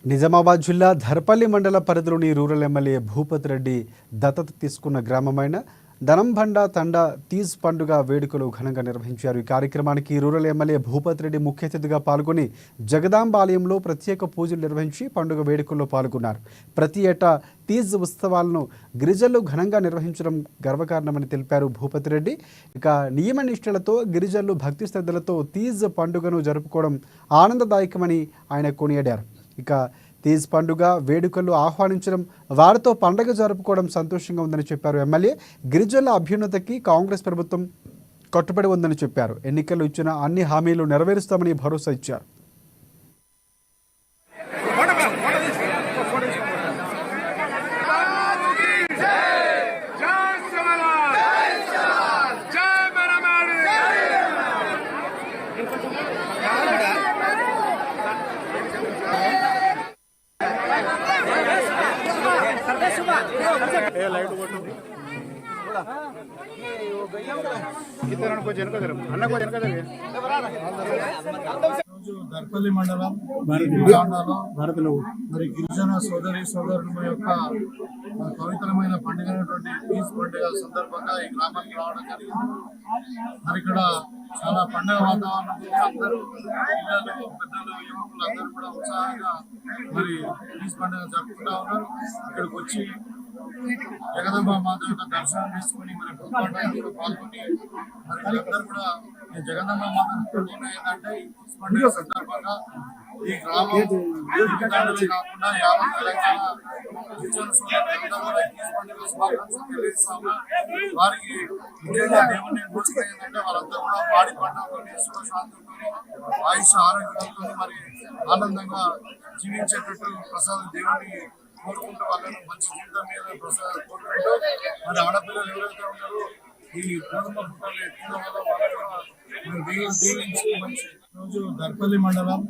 నిజామాబాద్ జిల్లా ధర్పల్లి మండల పరిధిలోని రూరల్ ఎమ్మెల్యే భూపతి రెడ్డి దత్తత తీసుకున్న గ్రామమైన దనంబండ తండ తీజ్ పండుగ వేడుకలు ఘనంగా నిర్వహించారు. ఈ కార్యక్రమానికి రూరల్ ఎమ్మెల్యే భూపతి రెడ్డి ముఖ్య అతిథిగా పాల్గొని జగదాంబ ఆలయంలో ప్రత్యేక పూజలు నిర్వహించి పండుగ వేడుకల్లో పాల్గొన్నారు. ప్రతి ఏటా తీజ్ ఉత్సవాలను గిరిజనులు ఘనంగా నిర్వహించడం గర్వకారణమని తెలిపారు భూపతి రెడ్డి. ఇక నియమ నిష్ఠలతో గిరిజనులు భక్తి శ్రద్ధలతో తీజ్ పండుగను జరుపుకోవడం ఆనందదాయకమని ఆయన కొనియాడారు. ఇక తీజ్ పండుగ వేడుకలు ఆహ్వానించడం, వారితో పండుగ జరుపుకోవడం సంతోషంగా ఉందని చెప్పారు ఎమ్మెల్యే. గిరిజనుల అభ్యున్నతికి కాంగ్రెస్ ప్రభుత్వం కట్టుబడి ఉందని చెప్పారు. ఎన్నికల్లో ఇచ్చిన అన్ని హామీలు నెరవేరుస్తామని భరోసా ఇచ్చారు. దర్పల్లి మండలం మరి గిరిజన సోదరి సోదరుల యొక్క పవిత్రమైన పండుగ తీజ్ పండుగ సందర్భంగా ఈ గ్రామానికి రావడం జరిగింది. మరి ఇక్కడ చాలా పండుగ వాతావరణం, అందరూ పిల్లలు పెద్దలు యువకులు అందరూ కూడా ఉత్సాహంగా మరి తీజ్ పండుగ జరుపుకుంటా ఉన్నారు. ఇక్కడికి వచ్చి జగదంబ మాత యొక్క దర్శనం చేసుకుని మరి పండుగలో పాల్గొని మరి అందరూ కూడా జగదంబ మాత ఏంటంటే ఈ పండుగ సందర్భంగా ఈ గ్రామం కాకుండా యావత్ తెలంగాణ గిరిజన సోదరులందరూ కూడా ఈ పండుగ శుభాకాంక్షలు తెలియజేస్తాము. వారికి ముఖ్యంగా దేవుని కోరుకునే ఏంటంటే వాళ్ళందరూ కూడా పాడి పంటలతో సుఖశాంతులతో ఆయుష్ ఆరోగ్యాలతో మరి ఆనందంగా జీవించేటట్టు ప్రసాద్ దేవుని కోరుకుంటూ వాళ్ళని మంచి జీవితం మీద ప్రసాద్ కోరుకుంటూ మరి ఆడపిల్లలు ఎవరైతే ఉన్నారో ఈ కుటుంబ పుట్టాలు ఎత్తున వల్ల వాళ్ళు కూడా దీవించి మంచి రోజు దర్పల్లి మండలం